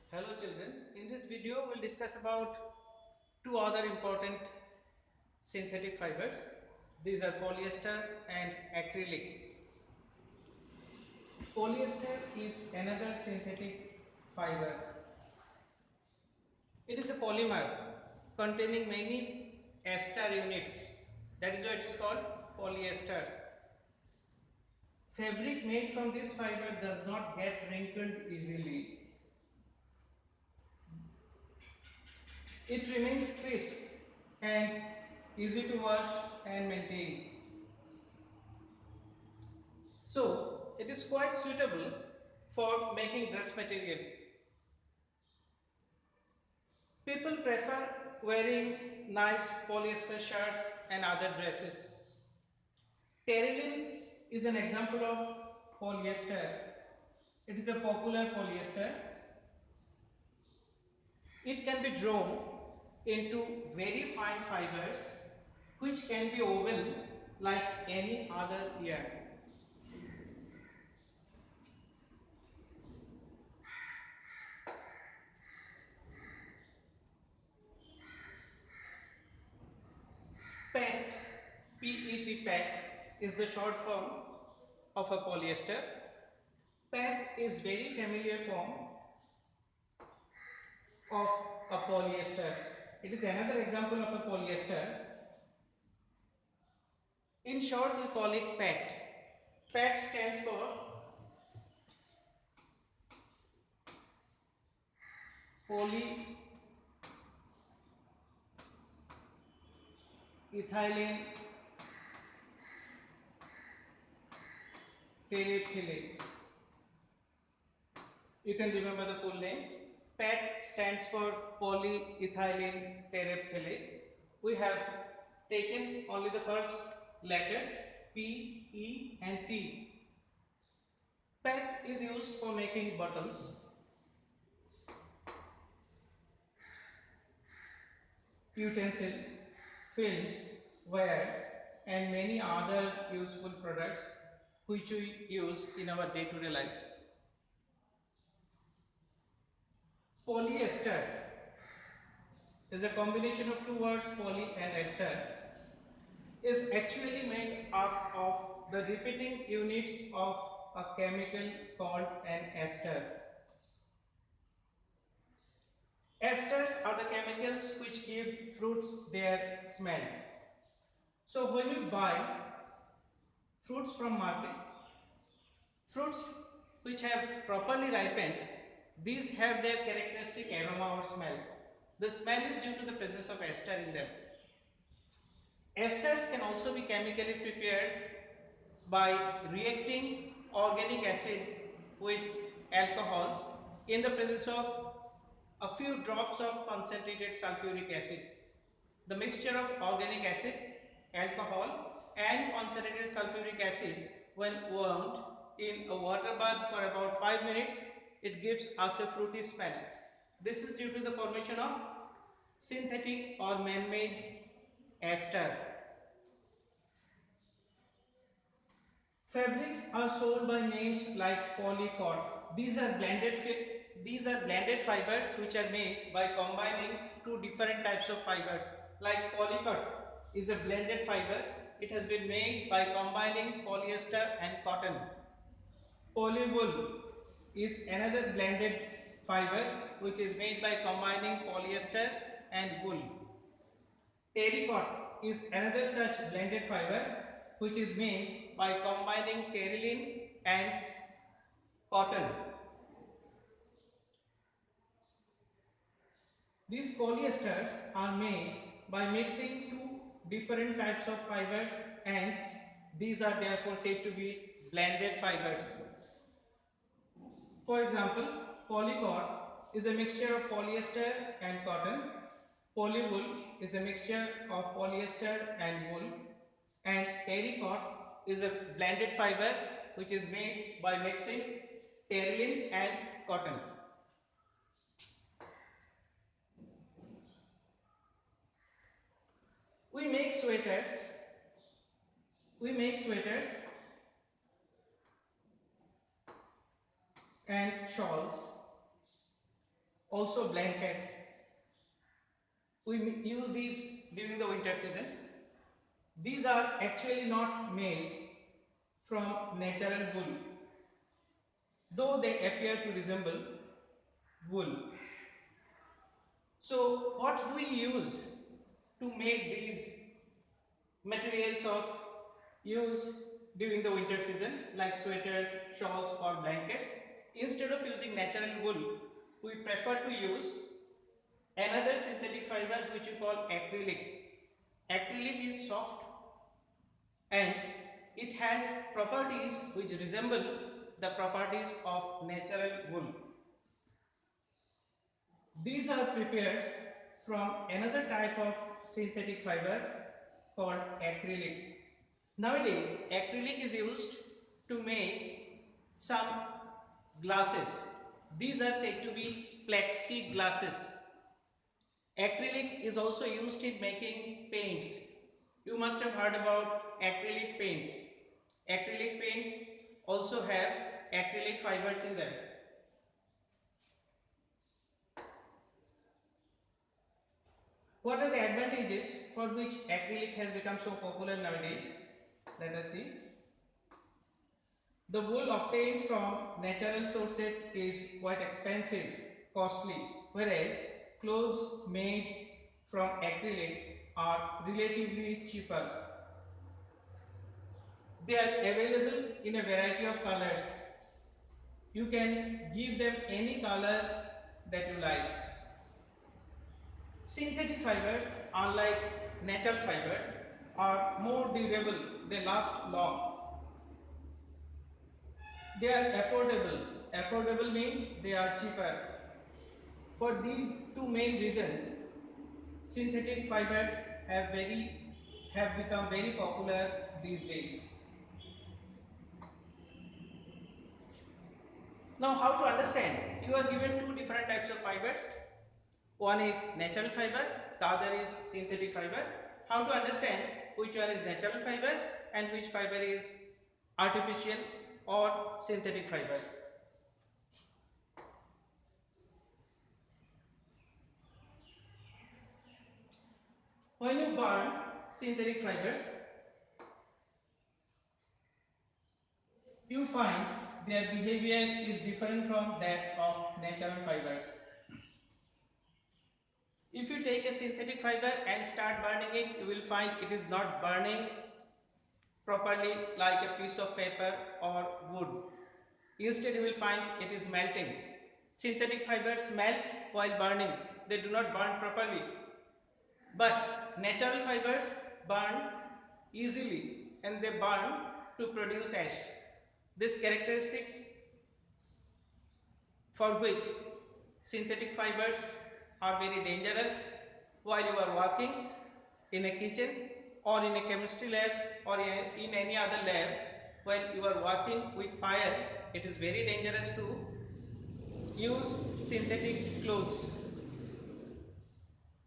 Hello children, in this video we'll discuss about two other important synthetic fibers. These are polyester and acrylic. Polyester is another synthetic fiber. It is a polymer containing many ester units. That is why it is called polyester. Fabric made from this fiber does not get wrinkled easily. It remains crisp and easy to wash and maintain. So, it is quite suitable for making dress material. People prefer wearing nice polyester shirts and other dresses. Terylene is an example of polyester. It is a popular polyester. It can be drawn into very fine fibers which can be woven like any other yarn. PET, PET PET is the short form of a polyester. PET is very familiar form of a polyester. It is another example of a polyester. In short, we call it PET. PET stands for polyethylene terephthalate. You can remember the full name. PET stands for polyethylene terephthalate. We have taken only the first letters P, E and T. PET is used for making bottles, utensils, films, wires and many other useful products which we use in our day-to-day life. Polyester is a combination of two words, poly and ester, is actually made up of the repeating units of a chemical called an ester. Esters are the chemicals which give fruits their smell. So when you buy fruits from market, fruits which have properly ripened, these have their characteristic aroma or smell. The smell is due to the presence of ester in them. Esters can also be chemically prepared by reacting organic acid with alcohols in the presence of a few drops of concentrated sulfuric acid. The mixture of organic acid, alcohol and concentrated sulfuric acid, when warmed in a water bath for about 5 minutes, it gives us a fruity smell. This is due to the formation of synthetic or man-made ester. Fabrics are sold by names like polycot. These are blended fibers which are made by combining two different types of fibers. Like polycot is a blended fiber. It has been made by combining polyester and cotton. Polywool is another blended fiber which is made by combining polyester and wool. Terrycot is another such blended fiber which is made by combining terylene and cotton. These polyesters are made by mixing two different types of fibers and these are therefore said to be blended fibers. For example, polycot is a mixture of polyester and cotton. Polywool is a mixture of polyester and wool, and terrycot is a blended fiber which is made by mixing terylene and cotton. We make sweaters and shawls also blankets. We use these during the winter season. These are actually not made from natural wool, though they appear to resemble wool. So what do we use to make these materials of use during the winter season, like sweaters, shawls or blankets? Instead of using natural wool, we prefer to use another synthetic fiber which we call acrylic. Acrylic is soft and it has properties which resemble the properties of natural wool. These are prepared from another type of synthetic fiber called acrylic. Nowadays, acrylic is used to make some glasses. These are said to be plexi glasses. Acrylic is also used in making paints. You must have heard about acrylic paints. Acrylic paints also have acrylic fibers in them. What are the advantages for which acrylic has become so popular nowadays? Let us see. The wool obtained from natural sources is quite expensive, costly, whereas clothes made from acrylic are relatively cheaper. They are available in a variety of colors. You can give them any color that you like. Synthetic fibers, unlike natural fibers, are more durable. They last long. They are affordable. Affordable means they are cheaper. For these two main reasons, synthetic fibers have become very popular these days. Now, how to understand? You are given two different types of fibers. One is natural fiber, the other is synthetic fiber. How to understand which one is natural fiber and which fiber is artificial or synthetic fiber? When you burn synthetic fibers, you find their behavior is different from that of natural fibers. If you take a synthetic fiber and start burning it, you will find it is not burning properly like a piece of paper or wood. Instead, you will find it is melting. Synthetic fibers melt while burning. They do not burn properly. But natural fibers burn easily and they burn to produce ash. These characteristics for which synthetic fibers are very dangerous while you are working in a kitchen or in a chemistry lab or in any other lab. When you are working with fire, it is very dangerous to use synthetic clothes.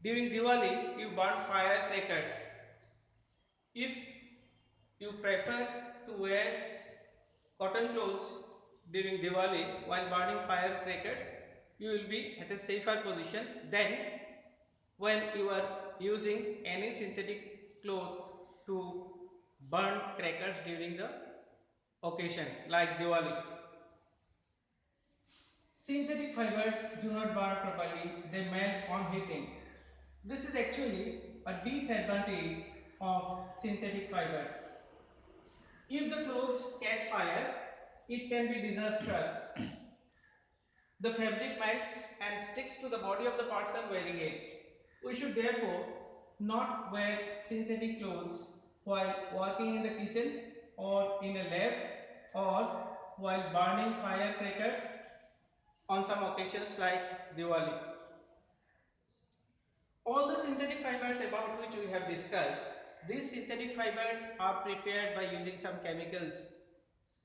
During Diwali, you burn firecrackers. If you prefer to wear cotton clothes during Diwali while burning firecrackers, you will be at a safer position than when you are using any synthetic cloth to burn crackers during the occasion like Diwali. Synthetic fibers do not burn properly, they melt on heating. This is actually a disadvantage of synthetic fibers. If the clothes catch fire, it can be disastrous. The fabric melts and sticks to the body of the person wearing it. We should therefore not wear synthetic clothes while working in the kitchen or in a lab or while burning firecrackers on some occasions like Diwali. All the synthetic fibers about which we have discussed, these synthetic fibers are prepared by using some chemicals.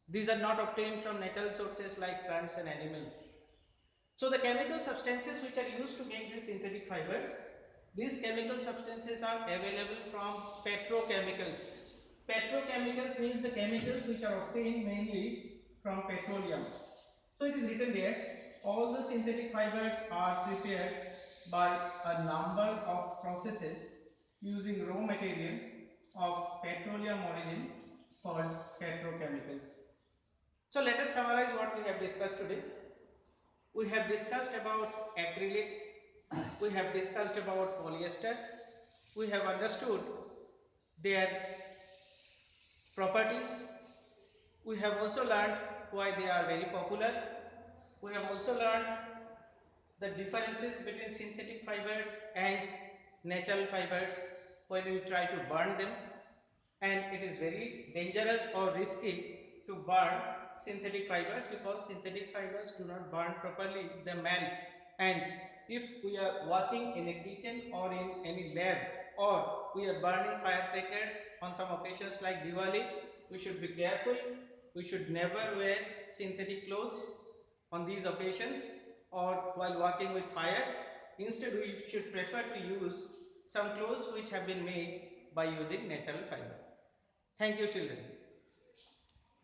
These are not obtained from natural sources like plants and animals. So the chemical substances which are used to make these synthetic fibers, these chemical substances are available from petrochemicals. Petrochemicals means the chemicals which are obtained mainly from petroleum. So it is written there, all the synthetic fibers are prepared by a number of processes using raw materials of petroleum origin called petrochemicals. So let us summarize what we have discussed today. We have discussed about acrylic, we have discussed about polyester, we have understood their properties, we have also learned why they are very popular, we have also learned the differences between synthetic fibers and natural fibers when we try to burn them, and it is very dangerous or risky to burn synthetic fibers because synthetic fibers do not burn properly, they melt. And if we are working in a kitchen or in any lab, or we are burning firecrackers on some occasions like Diwali, we should be careful. We should never wear synthetic clothes on these occasions or while working with fire. Instead, we should prefer to use some clothes which have been made by using natural fiber. Thank you, children.